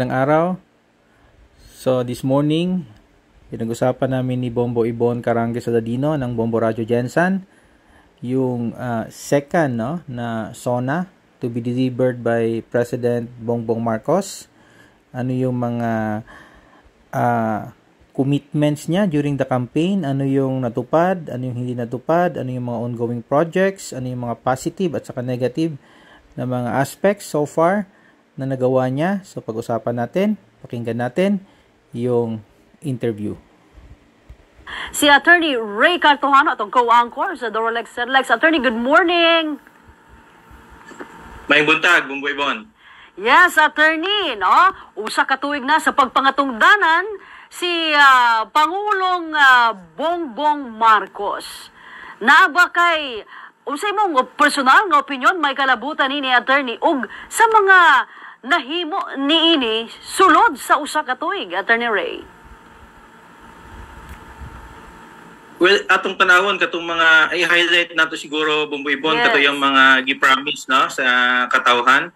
Ng araw. So this morning, pinag-usapan namin ni Bombo Ibon Carangue Soldadino ng Bombo Radio Jensen yung second na SONA to be delivered by President Bongbong Marcos. Ano yung mga commitments niya during the campaign, ano yung natupad, ano yung hindi natupad, ano yung mga ongoing projects, ano yung mga positive at saka negative na mga aspects so far na nagawa niya. So pag-usapan natin, pakinggan natin yung interview. Si Attorney Ray Cartojano, atong co-anchor sa Dorolex Sedlex. Attorney, good morning. May buntag, Bombo Ibon. Yes, Attorney, no? Usa ka tuig na sa pagpangatungdanan si Pangulong Bongbong Marcos. Naaba kay unsay mong personal nga opinion may kalabutan ni Attorney ug sa mga nahimo niini sulod sa usa ka tuig, Attorney Ray? Well, atong tanawon katong mga i-highlight nato siguro, Bombo Ibon, yes, kato yung mga gi-promise no sa katawhan.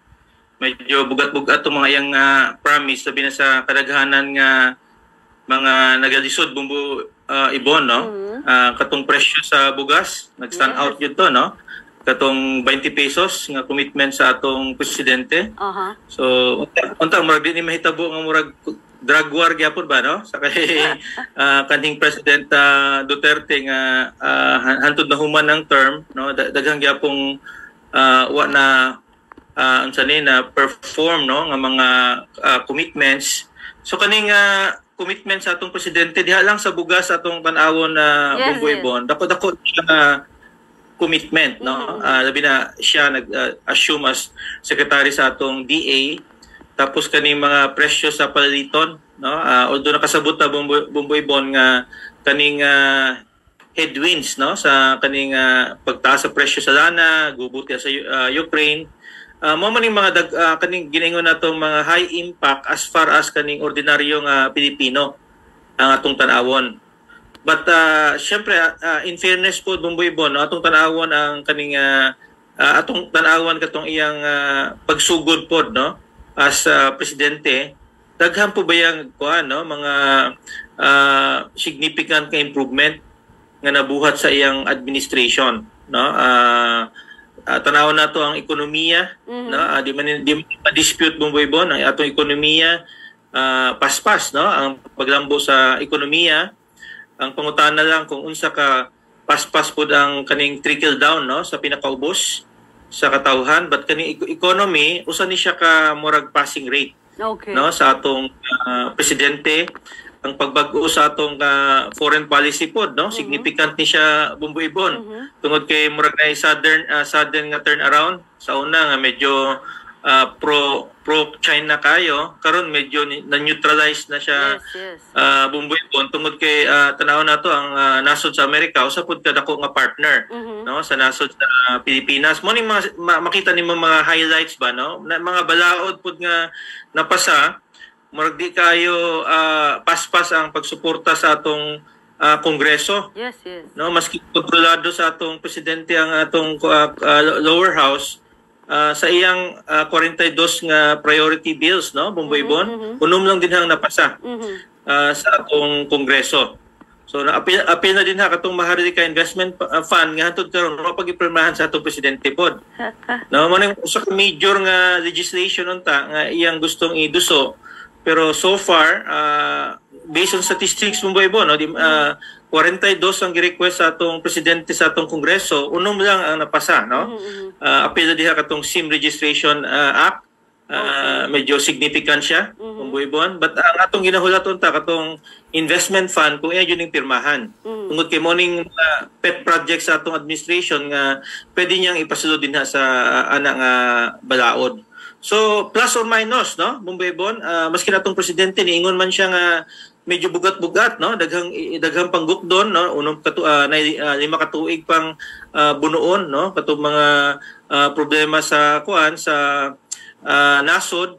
Medyo bugat-bugat itong mga yang promise sabi na sa kadaghanan nga mga nagalisod, Bombo Ibon, no? Katong presyo sa bugas, nag-stand out yun to, no? Katong 20 pesos nga commitment sa atong presidente. So, untang murag din mahitabo nga murag drug war gyapon ba, no? Sa kay kaning President Duterte nga hantod na human ng term, no? Daghang gyapong wa na unsa ni na perform, no, nga mga commitments. So kaning commitment sa atong presidente diha lang sa bugas atong tan-awon na Bombo Ibon, dako-dako siya commitment, no? Labi na siya nag-assume as secretary sa atong DA. Tapos kaning mga presyo sa palaliton, no? Although nakasabot na Bombo Ibon nga kaning headwinds, no, sa kaning pagtaas sa presyo sa lana, gubuti sa Ukraine. Mo man mga kaning giningon natong mga high impact as far as kaning ordinaryong Pilipino ang atong tan-awon. But syempre in fairness po, Bombo Ibon, no, atong tan-awon ang kaning atong tan-awon katong iyang pagsugod pod, no, as presidente. Daghan po ba yang kuan, no, mga significant ka improvement nga nabuhat sa iyang administration, no? Tanaw na to ang ekonomiya, no? Di ma-dispute, Bombo Ibon, ang atong ekonomiya paspas, no, ang paglambo sa ekonomiya. Ang pangutana lang kung unsa ka paspas pud ang kaning trickle down, no, sa pinakaubos sa katawhan, but kaning economy usa ni siya ka murag passing rate, no, sa atong presidente. Ang pagbag-o sa atong foreign policy pod, no, significant ni siya, Bombo Ibon. Tungod kay murag na sudden nga turn around sa una nga medyo pro China kayo, karon medyo na-neutralize na siya. Bombo Ibon, tungod kay tanaw nato ang nasod sa Amerika usa pud kadako nga partner, no, sa nasod sa Pilipinas. Mo ning makita nimo mga highlights ba, no, mga balaod pud nga napasa. Murag di kayo paspas ang pagsuporta sa atong Kongreso. No, maski kontrolado sa atong presidente ang atong lower house sa iyang 42 nga priority bills, no, Bombo Ibon, unom lang din hang napasa sa atong Kongreso. So apil na din ha katong Maharlika Investment Fund nga hantud karon mapag-ipirmahan sa atong presidente pod. No, mo usa ka major nga legislation unta nga iyang gustong iduso. Pero so far, based on statistics, Bombo Ibon, no, 42 ang gi-request sa atong presidente sa atong Kongreso, unom lang ang napasa, no? Apil diha katong SIM Registration Act, medyo significant siya, Bombo Ibon. But ang atong ginahulaton ta katong investment fund, kung iyan yung pirmahan. Tungod kay morning pet project sa atong administration nga pwede niyang ipasulod din sa ana nga balaod. So plus or minus, no, Bombo Ibon, maski natong presidente niingon man siya nga medyo bugat-bugat, no, daghang panggukdon, no, unong lima ka tuig pang bunuon, no, katong mga problema sa kuan sa nasod.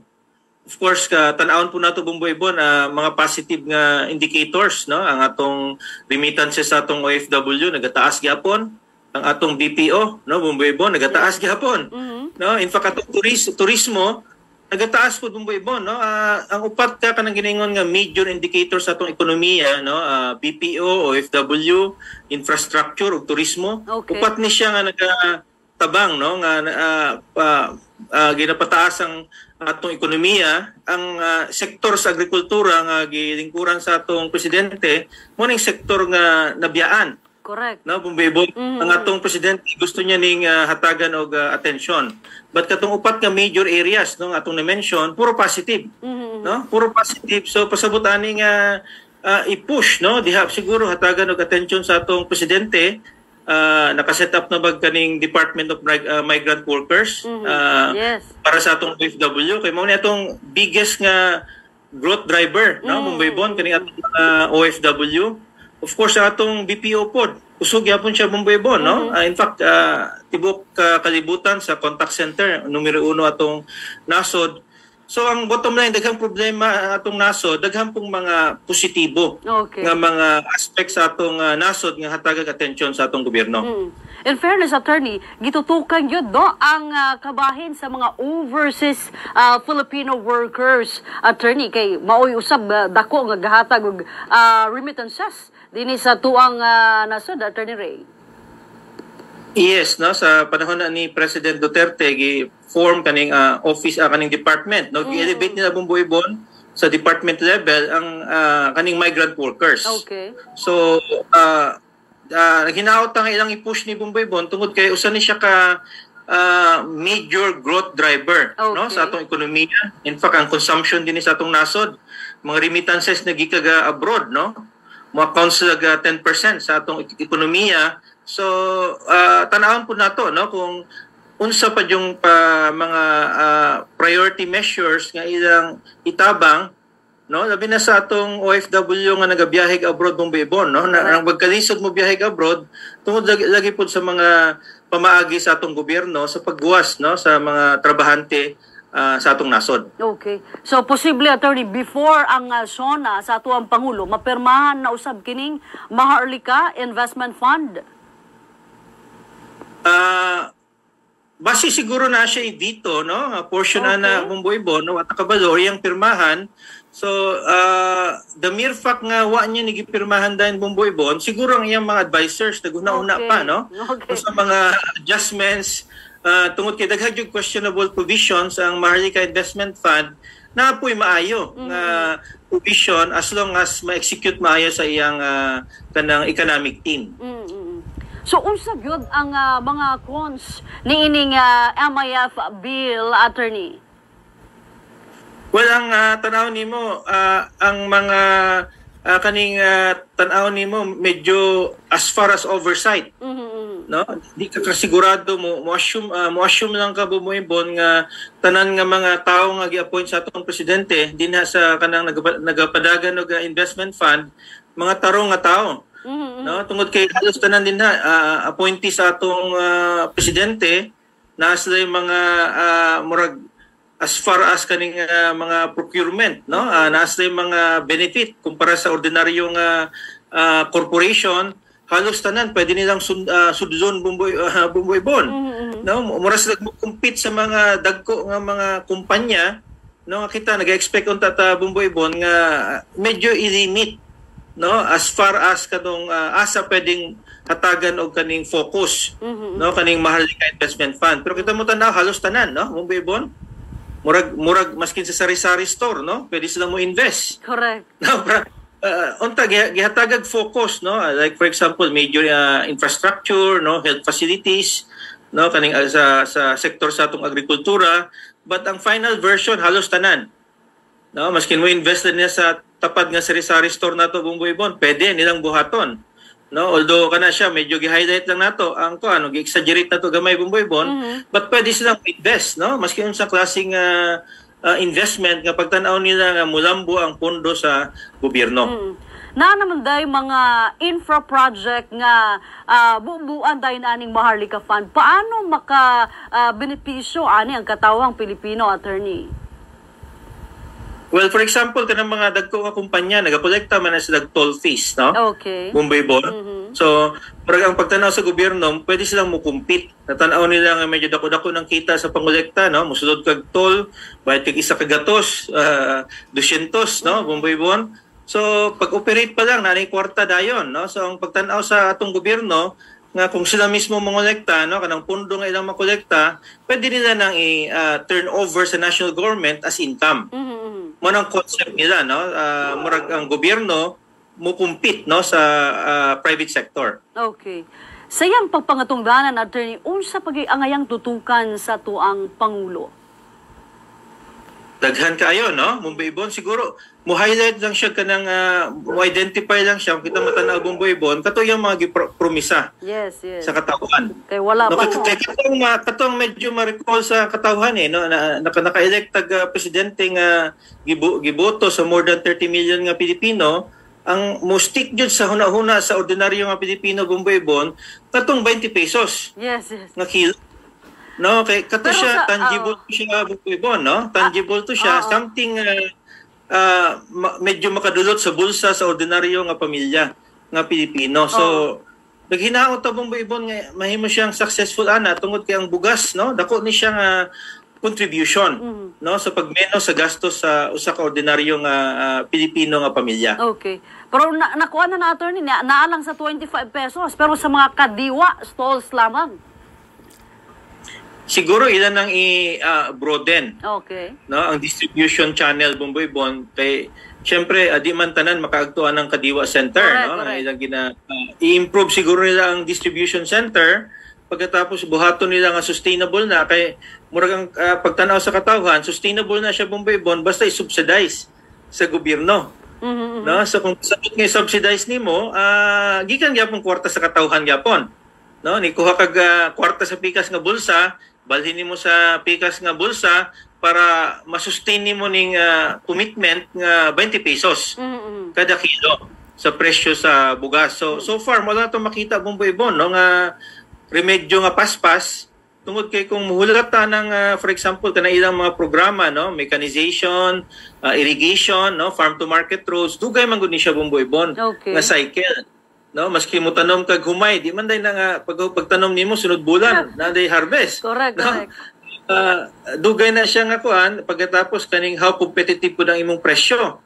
Of course tan-awon po nato, Bombo Ibon, mga positive nga indicators, no, ang atong remittances sa atong OFW nagataas gyapon, ang atong BPO, no, Bombo Ibon, nagataas gyapon. No, in fact atong turismo nagataas po Bumboy Bon, no? Ang upat ka kanang giningon nga major indicators sa atong ekonomiya, no? BPO, OFW, infrastructure ug turismo. Okay. Upat ni siya nga nagatabang, no? Nga ginapataas ang atong ekonomiya. Ang sektor sa agrikultura nga gilingkuran sa atong presidente, mo ning sektor nga nabiyaan. Correct. No, Bumboy Bon, ang atong presidente gusto niya ning hatagan og atensyon. But katong upat nga major areas no atong na-mention, puro positive. No? Puro positive. So pasabot ani nga i-push no diha siguro hatagan og atensyon sa atong presidente. Naka-set up na bag kaning Department of Migrant Workers Yes. para sa atong OFW kay mao ni atong biggest nga growth driver no Bumboy Bon kaning atong OFW. Of course, sa atong BPO pod, usog yapon siya Bumboy Bon, no? In fact, tibok kalibutan sa contact center, numero 1 atong nasod. So, ang bottom line, daghang problema atong nasod, daghang pong mga positibo nga mga aspects sa atong nasod nga hatagag atensyon sa atong gobyerno. In fairness, attorney, gitutukan yun ang kabahin sa mga overseas Filipino workers, attorney, kay maoy usab dako nga gahatag og remittances dinhi sa tuang nasod, Attorney Ray. Yes, no, sa panahon na ni President Duterte gi-form kaning office kaning department, no, gi-elevate nila Bumboy Bon sa department level ang kaning migrant workers. Okay. So hinaot ang ilang i-push ni Bumboy Bon tungod kay usa ni siya ka major growth driver no sa atong ekonomiya. In fact, ang consumption din sa atong nasod, mga remittances na gikaga abroad, no, mo accounts lag 10% sa atong ekonomiya. So tanawon po nato no kung unsa pa yung mga priority measures nga ilang itabang no labi na sa atong OFW nga nagabiyahe abroad Bumboy Bon no nang magkalisod mo biyahe abroad tungod lagi pud sa mga pamaagi sa atong gobyerno sa pagguwas no sa mga trabahante sa atong nasod. Okay. So posible, attorney, before ang SONA sa ato ang Pangulo mapirmahan na usab kining Maharlika Investment Fund. Base siguro na siya dito no portion na Bumboy Bon no at kabalo yang pirmahan. So the mere fact nga wa niya nigipirmahan dahil Bumboy Bon, siguro ang iyang mga advisors naguna-una pa no sa mga adjustments tungod kay daghang yung questionable provisions ang Maharlika Investment Fund na po'y maayo nga provision as long as ma-execute maayo sa iyang kanang economic team. So unsa gyud ang mga cons niining MIF bill, attorney? Well, ang tanaw nimo ang mga kaning tanaw nimo medyo as far as oversight. No, di ka kasigurado mo assume lang ka Bumboy Bon nga tanan nga mga tawo nga gi-appoint sa atong presidente dinha sa kanang nagapadagan og investment fund mga tarong nga tawo. No, tungod kay halos tanan dinha appointee sa atong presidente na sila mga murag as far as kaning mga procurement no nasa mga benefit kumpara sa ordinaryong corporation halos tanan pwede nilang sudzon Bumboy Bon no mura sila compete sa mga dagko nga mga kumpanya no kita nag-expect unta ta Bumboy Bon nga medyo i-limit no as far as kadong asa pwedeng hatagan og kaning focus no kaning Maharlika Investment Fund pero kita mo tanaw halos tanan no Bumboy Bon murag maskin sa sari-sari store no pwede sila mo invest. Correct. No, unta gihatagag focus no like for example major infrastructure no health facilities no kaning sa sektor sa atong agrikultura but ang final version halos tanan no maskin mo invest niya sa tapad nga sari-sari store nato Bumboy Bon pwede nilang buhaton no although kana siya medyo gi-highlight lang nato ang gi-exaggerate nato gamay Bumboy Bon but pwede silang invest no maskin sa klaseng investment nga pagtan-aw nila nga mulambo ang pondo sa gobyerno. Na naman day mga infra project nga buuan day aning Maharlika Fund. Paano maka benepisyo ani ang katawang Pilipino, attorney? Well, for example, kanang mga dagko nga kumpanya nagakolekta man na sila toll fees, no? Okay. Bumboy Bon. So, parang ang pagtanaw sa gobyerno, pwede silang mukumpit. Natanaw nila nga medyo dako-dako ng kita sa pangolekta, no? Musulod kag toll, bayad kag isa kagatos, 200, no? Bomboy-bon. So, pag-operate pa lang, nanay kwarta dayon, no? So, ang pagtanaw sa atong gobyerno, nga kung sila mismo mangolekta, no, kanang pundo nga ilang makolekta, pwede nila nang i-turn over sa national government as income. Mo nang concept nila, no, murag ang gobyerno mo compete, no, sa private sector. Okay. Sayang pagpangatungdanan, Attorney, unsa pag-iangayang tutukan sa tuang Pangulo? Daghan kayo, no? Bomboy-bon, siguro mo-highlight lang siya kanang mo-identify lang siya, kita matanaw Bomboy-bon, kato yung mga promisa. Yes. Sa katawan. Kaya wala no, pa. Katong medyo ma-recall sa katawan no, naka-elect presidente nga giboto sa more than 30 million nga Pilipino, ang mo-stick jud sa hunahuna sa ordinaryo nga Pilipino Bomboy-bon, katong 20 pesos. Yes. Nga kilo. No, kay kato siya tangible to siya Bomboy-bon, no? Tangible to siya, something medyo makadulot sa bulsa sa ordinaryo nga pamilya nga Pilipino. So naghinaot ta Bomboy-bon nga mahimo siyang successful ana tungod kay ang bugas, no? Dako ni siya nga contribution, no, sa pagmenos sa gastos sa usa ka ordinaryo nga Pilipino nga pamilya. Okay. Pero nakuha na Attorney, naalang sa 25 pesos, pero sa mga kadiwa, stalls lamang. Siguro ilan ang i-broaden, Okay. no, ang distribution channel Bomboy-bon kay syempre di man tanan makaagtuan ng Kadiwa Center, correct. Ilang i-improve siguro nila ang distribution center pagkatapos buhaton nila nga sustainable na kay murag ang pagtanaw sa katawhan sustainable na siya Bomboy-bon basta i-subsidize sa gobyerno. No, so kung sabot nga i-subsidize nimo, gikan gyapon kwarta sa katawhan gyapon. No, ni kuha kag kwarta sa pikas nga bulsa, balhin nimo sa pikas nga bulsa para masustain nimo ning commitment nga 20 pesos kada kilo sa presyo sa bugas. So far wala to makita Bomboy-bon, no, nga remedyo nga paspas tungod kay kung muhulata ng for example kana ilang mga programa, no, mechanization, irrigation, no, farm to market roads, dugay man gud ni siya Bomboy-bon nga cycle. No, maski mo tanom kag humay, di man day na nga pagtanom nimo sunod bulan na day harvest. Correct. Dugay na siya nga kuan pagkatapos kaning how competitive pud ang imong presyo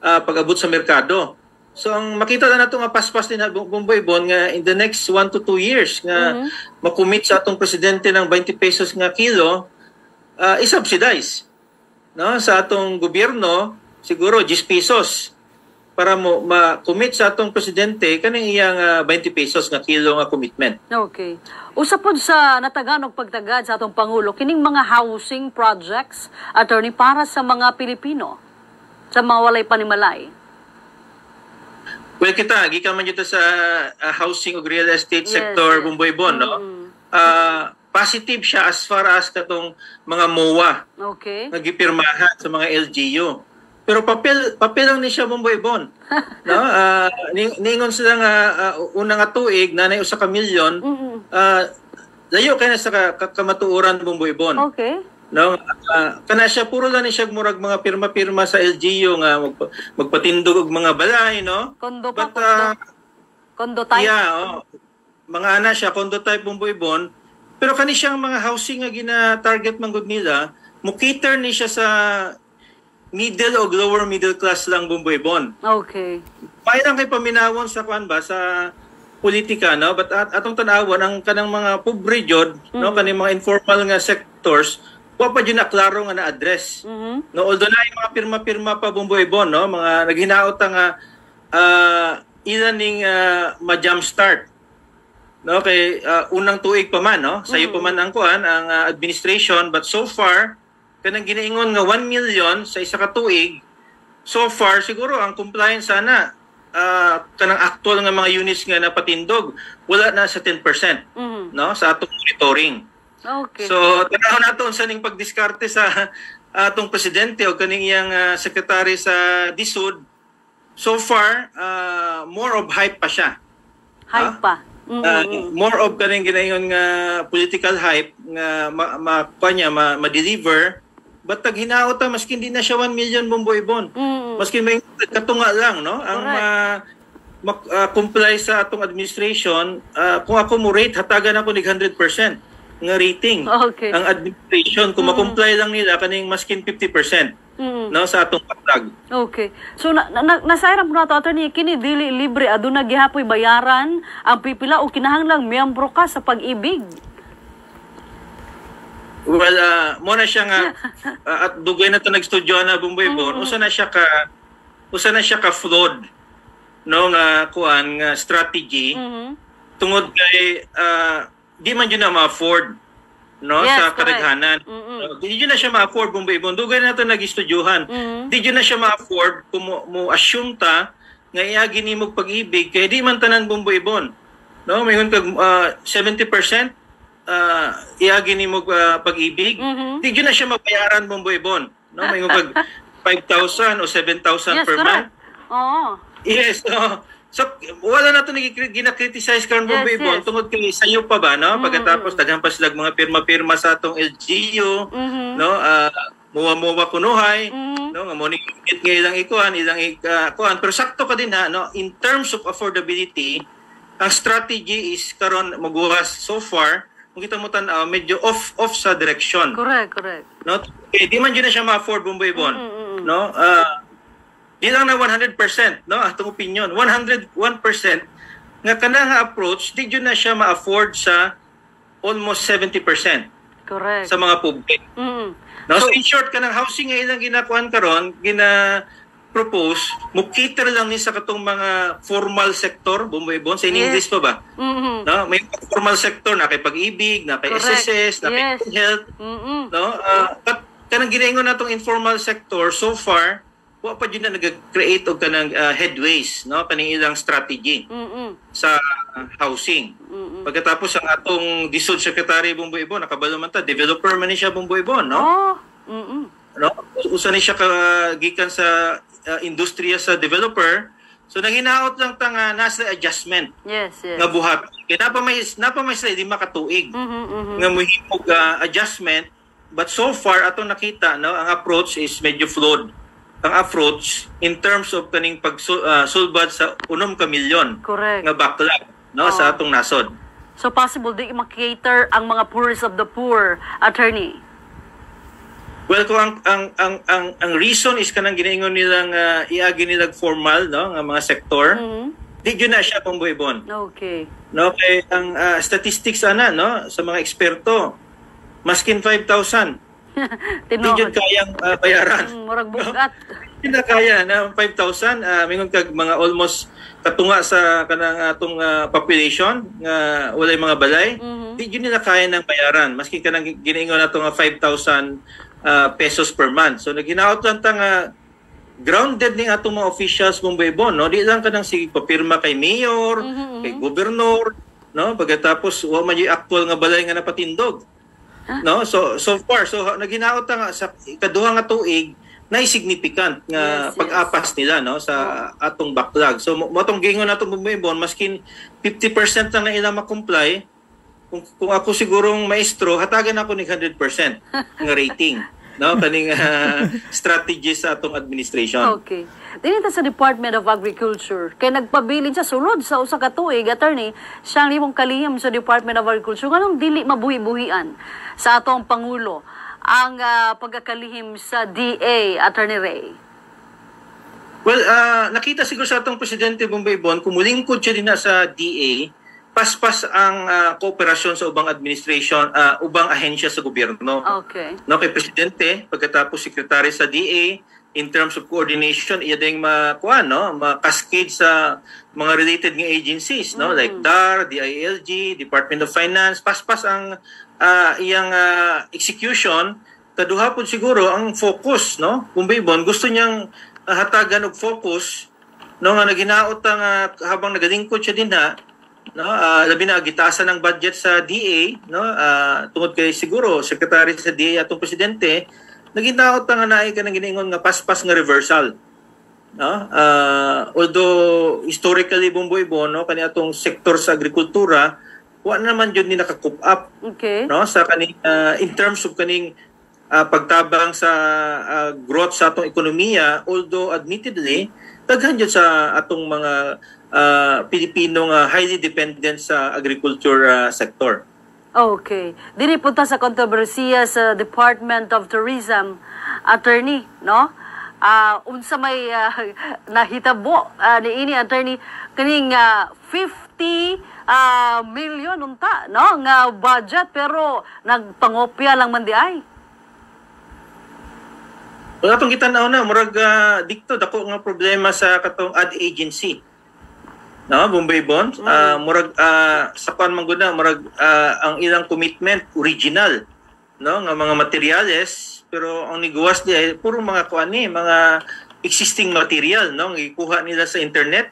pag-abot sa merkado. So ang makita na nato nga paspas din Bomboy-bon nga in the next 1 to 2 years nga makumit sa atong presidente ng 20 pesos nga kilo, i-subsidize, no, sa atong gobyerno siguro 10 pesos para mo ma-commit sa atong presidente kaning iyang 20 pesos nga kilo nga commitment. Okay. Usa pod sa natagan og pagtagad sa atong Pangulo kining mga housing projects, Attorney, para sa mga Pilipino sa mga walay panimalay. Well, gikan man dito sa housing ug real estate sector Bomboy-bon, no? Positive siya as far as katong mga MOA. Okay. Nga gipirmahan sa mga LGU. Pero papel lang ni siya Bomboy-bon. No? Ningon sila nga una nga tuig nanay usa ka milyon. Layo kay na sa kamatuoran Bomboy-bon. Okay. No? Kana siya puro lang ni siya murag mga pirma-pirma sa LGU nga magpatindog og mga balay, no? Kondo But, kondo type. Yeah, mga ana siya kondo type Bomboy-bon. Pero kani siyang mga housing nga gina-target man gud nila, mo-cater ni siya sa middle o lower middle class lang Bomboy-bon. Okay. Parang kay paminawon sa kuan ba sa politika, no, but atong tan-awon ang kanang mga pobre jud, no, kaning mga informal nga sectors wa pa jud na klaro nga na-address. No, although na yung mga pirma-pirma pa Bomboy-bon, no, mga naghinaot nga ilan ning ma-jump start, no, kay unang tuig pa man, no, sayo pa man ang kuan ang administration, but so far kanang ginaingon nga 1 million sa isa ka tuig, so far siguro ang compliance sana kanang actual nga mga units nga napatindog wala na sa 10%, no, sa atong monitoring. Okay. So tanaw naton sa ning pagdiskarte sa atong presidente o kaning iyang secretary sa DSUD. So far more of hype pa siya. Hype pa. More of kaning ginaingon nga political hype nga ma-deliver. But taghinaot maski hindi na siya 1 million Bomboy-bon. Maski may katunga lang, no? Ang comply sa atong administration, kung ako mo rate, hatagan ako ni 100% nga rating. Okay. Ang administration, kung makomply lang nila, kaning maskin 50%. No, sa atong patag. Okay. So nasayran po na to, attorney, kini dili libre aduna gihapoy bayaran ang pipila o kinahanglang miyembro ka sa pag-ibig. Well, mo na siya nga at dugay na to nagstudyo na Bumboy-Bon, usa na siya ka flawed no nga kuan nga strategy tungod kay di man yun na ma-afford no sa kadaghanan. Di yun na siya ma-afford Bumboy-Bon. Dugay na to nagistudyohan. Di yun na siya ma-afford kung mo assume ta nga iagi nimo pag-ibig kay di man tanan Bumboy-Bon. No, mayun kag 70% iagi nimo pag-ibig. Di yun na siya mabayaran Bumboy-Bon. No, mayun kag 5,000 o 7,000 per month. Oo. Yes, so wala na ito ginakriticize karon Bumboy-Bon tungod kay sayo pa ba no pagkatapos daghan pa sila mga pirma-pirma sa atong LGU no muwa kunuhay no nga mo ni nga ilang kuan pero sakto ka din ha no in terms of affordability ang strategy is karon magbukas so far kung kita mo tan medyo off sa direction. Correct. No di man yun na siya ma-afford Bumboy-Bon no di lang na 100%, no? Atong opinion, 101% nga kanang approach, di yun na siya ma-afford sa almost 70%. Correct. Sa mga public. No, so in short, kanang housing nga ilang ginakuan karon, gina-propose, mo-cater lang ni sa katong mga formal sector, Bumboy-Bon, sa English pa ba? No, may formal sector na kay pag-ibig, na kay SSS, na kay health. No, kanang ginaingon natong informal sector so far, wa pa yun na nag-create og kanang headways no kaning ilang strategy sa housing. Pagkatapos ang atong DSUD Secretary Bumboy-Bon nakabalo man ta developer man ni siya Bumboy-Bon no. No usa ni siya gikan sa industriya sa developer. So nanghinaot lang ta nga nasa adjustment. Yes. Nga buhat. Kaya napa may slide di makatuig. Nga mohimog adjustment but so far atong nakita no ang approach is medyo flawed. Ang approach in terms of kaning pagsulbad sa 1 milyon nga backlog no sa atong nasod. So possible di ma-cater ang mga poorest of the poor, attorney. Well, kung ang reason is kanang ginaingon nilang iagi nilang formal no nga mga sektor, di yun na siya Bumboy-Bon. Okay. No kay ang statistics ana no sa mga eksperto maskin 5,000 Hindi yun kayang bayaran. Murag bugat. Hindi na kaya na 5,000. Mingon kag mga almost katunga sa kanang atong population nga walay mga balay. Hindi yun nila kaya ng bayaran. Maski kanang ginaingon nato nga 5,000 pesos per month. So naginaot lang ta nga grounded ning atong mga officials Bumboy-Bon, no? Di lang kanang sige papirma kay mayor, kay gobernador, no? Pagkatapos wa man yung actual nga balay nga napatindog. No, so far naginaot nga sa ikaduha nga tuig na significant nga pag-apas nila no sa atong backlog. So motong gingon natong Bumboy-Bon maskin 50% lang na ila ma-comply. Kung ako sigurong maestro, hatagan ako ni 100% nga rating. No, kaning strategy sa atong administration. Okay. Dinita sa Department of Agriculture, kay nagpabilin siya sulod sa usa ka tuig, attorney, siyang limong kalihim sa Department of Agriculture nganong dili mabuhi-buhian sa atong pangulo ang pagkakalihim sa DA, Attorney Ray. Well, nakita siguro sa atong presidente Bumboy-Bon kumulingkod siya din na sa DA, paspas ang kooperasyon sa ubang administration, ubang ahensya sa gobyerno. Okay. No, kay presidente, pagkatapos secretary sa DA, in terms of coordination, iya ding ma-cascade sa mga related nga agencies, no, like DAR, DILG, Department of Finance, paspas ang iyang execution. Kaduha po siguro ang focus, no, Bumboy-Bon, gusto niyang hatagan og focus, no, nga naginaot ang habang nagalingkod siya din na, no, labi na gitasan ng budget sa DA, no, tungod kay siguro secretary sa DA atong presidente naginaot nga naay ka nang ginaingon nga paspas nga reversal, no, although historically Bumboy-Bon no kani atong sektor sa agrikultura wa naman jud ni naka-coop up, okay, no, sa kaning in terms of kaning pagtabang sa growth sa atong ekonomiya, although admittedly daghan jud sa atong mga Pilipino nga highly dependent sa agriculture sector. Okay. Dili punta sa kontrobersiya sa Department of Tourism, attorney, no? Unsa may nahitabo ni ini, attorney, kaning 50 million unta, no, nga budget pero nagpangopya lang man di ay. Wala atong kitanaw na murag dikto dako nga problema sa katong ad agency. No, Bombay Bond, murag sa kuan man gud na murag ang ilang commitment original, no, nga mga materyales, pero ang niguwas di ay puro mga kuan ni, mga existing material, no, gikuha nila sa internet,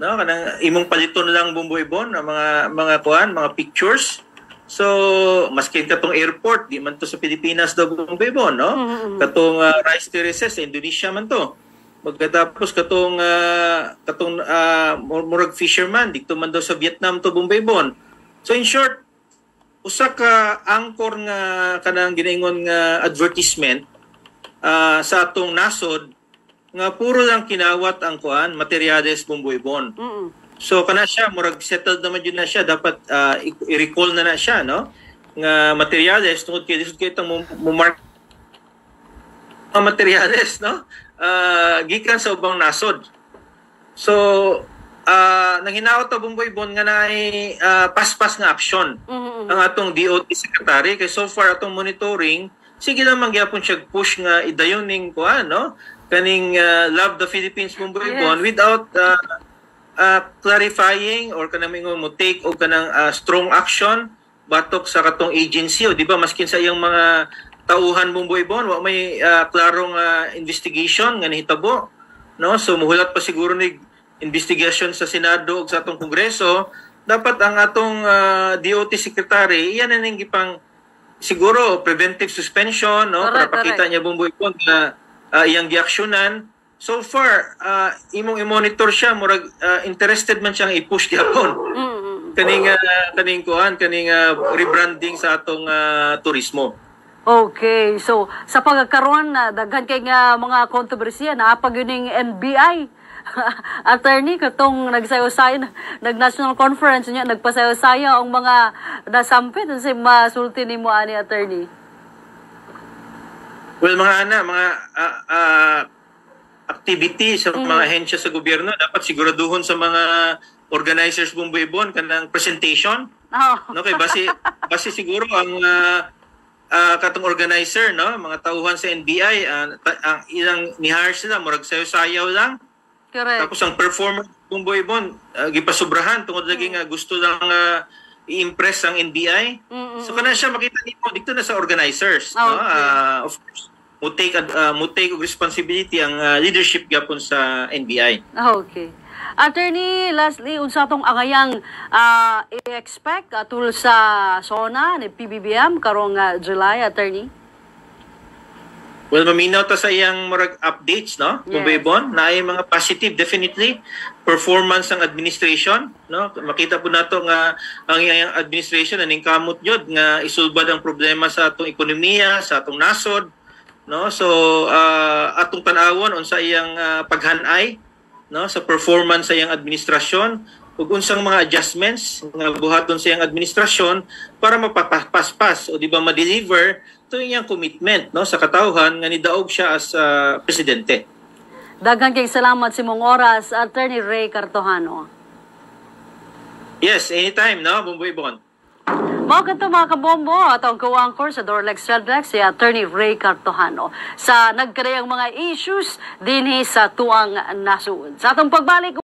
no, kanang imong paliton lang Bombay Bond ang mga kuan, mga pictures. So, maskin katong airport, di man to sa Pilipinas daw Bombay Bond, no? Katong rice terraces sa Indonesia man to. Magkatapos katong murag fisherman, dito man daw sa Vietnam to Bombay Bond. So in short, usa ka angkor nga kanang ginaingon nga advertisement sa atong nasod nga puro lang kinawat ang kuan, materyales Bombay Bond. So kana siya murag settled naman yun na siya, dapat i-recall na siya, no, nga materyales tungod kay lisod kay itong mark materyales, no, gikan sa ubang nasod. So nanghinaot ta Bombay Bond nga naay paspas nga aksyon ang atong DOT secretary, kay so far atong monitoring sige lang man gyapon siya push nga idayon ning kuan, no, kaning Love the Philippines Bombay Bond without clarifying or kanang mo take o kanang strong action batok sa katong agency, o di ba maskin sa iyang mga tauhan Bombay Bond wa may klarong investigation nga nahitabo, no. So muhulat pa siguro ni investigation sa Senado ug sa atong Kongreso. Dapat ang atong DOT secretary iyan na ning gipang siguro preventive suspension, no, para pakita niya Bombay Bond na iyang giaksyonan. So far, imong i-monitor siya, murag interested man siyang i-push gyapon. Kaning rebranding sa atong turismo. Okay, so sa pagkakaroon daghan kay nga mga kontrobersiya naapag yun NBI. Attorney, katong nagsayo-sayo, nag-national conference niya, nagpasayo-sayo ang mga nasampit sa masulti ni mo ani, attorney. Well, mga activity sa mga ahensya sa gobyerno, dapat siguraduhon sa mga organizers Bombay Bond kanang presentation. No, kay base siguro ang katong organizer, no, mga tauhan sa NBI, ang ilang ni-hire sila murag sayo-sayaw lang. Correct. Tapos ang performance Bombay Bond gipasubrahan tungod lagi nga gusto lang i-impress ang NBI. So kana siya makita nimo dito na sa organizers, no. Of course mo take responsibility ang leadership gyapon sa NBI. Okay. Attorney, lastly, unsa tong angayang i-expect atul sa SONA ni PBBM karong July, attorney? Well, maminaw ta sa iyang murag updates, no? Bombay Bond na ay mga positive definitely performance ng administration, no? Makita po nato nga ang iyang administration aning kamot jud nga isulbad ang problema sa atong ekonomiya, sa atong nasod, no. So atong tan-awon unsa iyang paghanay, no, sa performance sa iyang administrasyon ug unsang mga adjustments nga buhaton sa iyang administrasyon para mapapaspas o di ba ma-deliver to iyang commitment, no, sa katawhan nga nidaog siya as presidente. Daghang kay salamat sa imong oras, Attorney Ray Cartojano. Yes, anytime, no, Bombay Bond. Mao kadto mga kabombo, atong co-anchor sa Dorlex Redlex si Attorney Ray Cartojano sa nagkareyang mga issues dinhi sa tuang nasud. Sa atong pagbalik